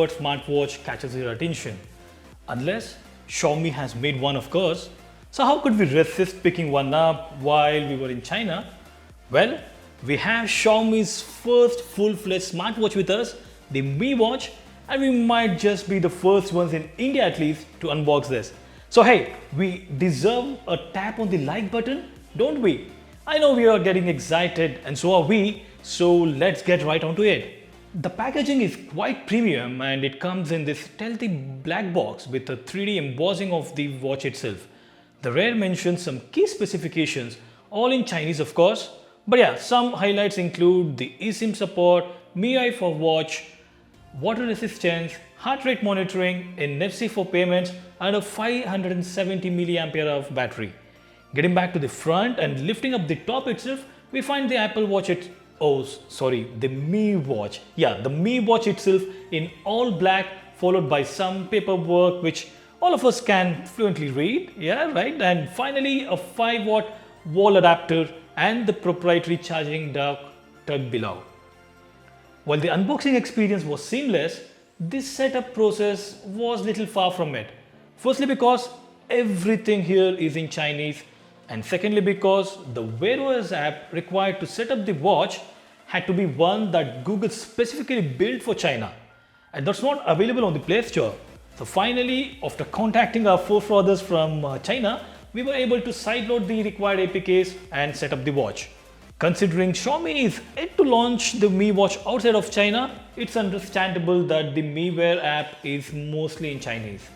what smartwatch catches your attention. Unless Xiaomi has made one, of course. So how could we resist picking one up while we were in China? Well, we have Xiaomi's first full-fledged smartwatch with us, the Mi Watch, and we might just be the first ones in India at least to unbox this. So hey, we deserve a tap on the like button, don't we? I know we are getting excited and so are we, so let's get right onto it. The packaging is quite premium and it comes in this stealthy black box with a 3D embossing of the watch itself. The rear mentions some key specifications, all in Chinese of course, but yeah, some highlights include the eSIM support, MIUI for watch, water resistance, heart rate monitoring, NFC for payments, and a 570 mAh of battery. Getting back to the front and lifting up the top itself, we find the Apple Watch the Mi Watch. Yeah, the Mi Watch itself in all black, followed by some paperwork which all of us can fluently read. Yeah, right. And finally, a 5-watt wall adapter and the proprietary charging dock tucked below. While the unboxing experience was seamless, this setup process was little far from it. Firstly because everything here is in Chinese, and secondly because the WearOS app required to set up the watch had to be one that Google specifically built for China, and that's not available on the Play Store. So finally, after contacting our forefathers from China, we were able to sideload the required APKs and set up the watch. Considering Xiaomi is yet to launch the Mi Watch outside of China, it's understandable that the MiWear app is mostly in Chinese.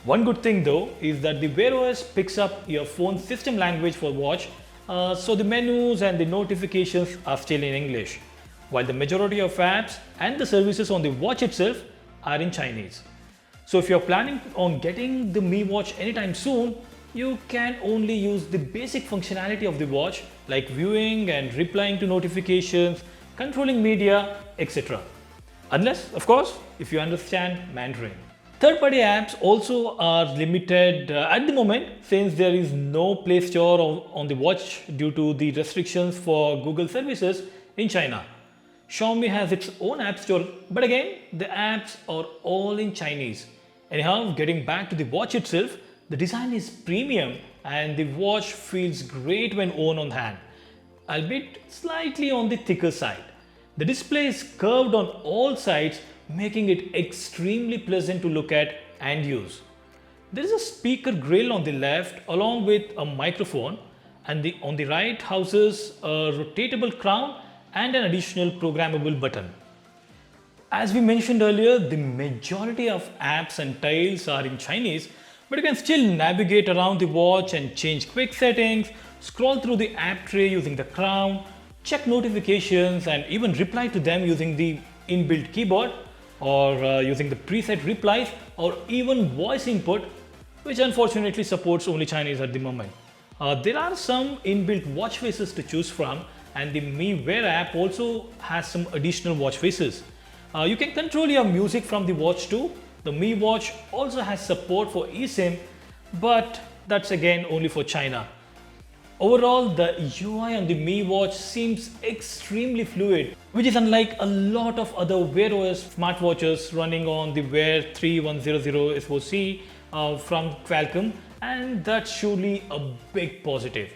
One good thing though is that the WearOS picks up your phone's system language for watch, so the menus and the notifications are still in English, while the majority of apps and the services on the watch itself are in Chinese. So if you're planning on getting the Mi Watch anytime soon, you can only use the basic functionality of the watch like viewing and replying to notifications, controlling media, etc. Unless, of course, if you understand Mandarin. Third-party apps also are limited at the moment since there is no Play Store on the watch due to the restrictions for Google services in China. Xiaomi has its own app store, but again, the apps are all in Chinese. Anyhow, getting back to the watch itself, the design is premium and the watch feels great when worn on hand, albeit slightly on the thicker side. The display is curved on all sides, making it extremely pleasant to look at and use. There is a speaker grill on the left along with a microphone, and on the right houses a rotatable crown and an additional programmable button. As we mentioned earlier, the majority of apps and tiles are in Chinese, but you can still navigate around the watch and change quick settings, scroll through the app tray using the crown, check notifications and even reply to them using the inbuilt keyboard or using the preset replies or even voice input, which unfortunately supports only Chinese at the moment. There are some inbuilt watch faces to choose from, and the MiWear app also has some additional watch faces. You can control your music from the watch too. The Mi Watch also has support for eSIM, but that's again only for China. Overall, the UI on the Mi Watch seems extremely fluid, which is unlike a lot of other WearOS smartwatches running on the Wear 3100 SoC from Qualcomm, and that's surely a big positive.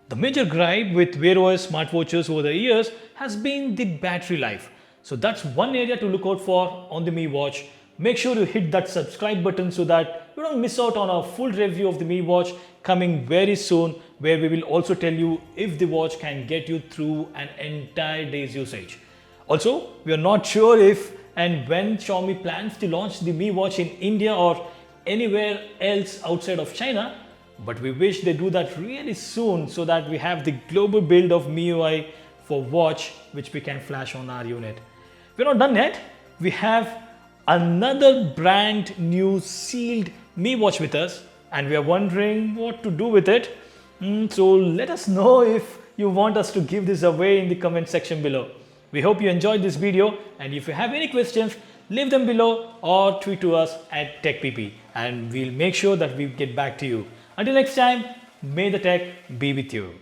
The major gripe with WearOS smartwatches over the years has been the battery life. So that's one area to look out for on the Mi Watch. Make sure you hit that subscribe button so that you don't miss out on our full review of the Mi Watch coming very soon, where we will also tell you if the watch can get you through an entire day's usage. Also, we are not sure if and when Xiaomi plans to launch the Mi Watch in India or anywhere else outside of China, but we wish they do that really soon so that we have the global build of MIUI for watch which we can flash on our unit. We're not done yet. We have another brand new sealed Mi Watch with us and we are wondering what to do with it. So let us know if you want us to give this away in the comment section below. We hope you enjoyed this video, and if you have any questions, leave them below or tweet to us at TechPP and we'll make sure that we get back to you. Until next time, may the tech be with you.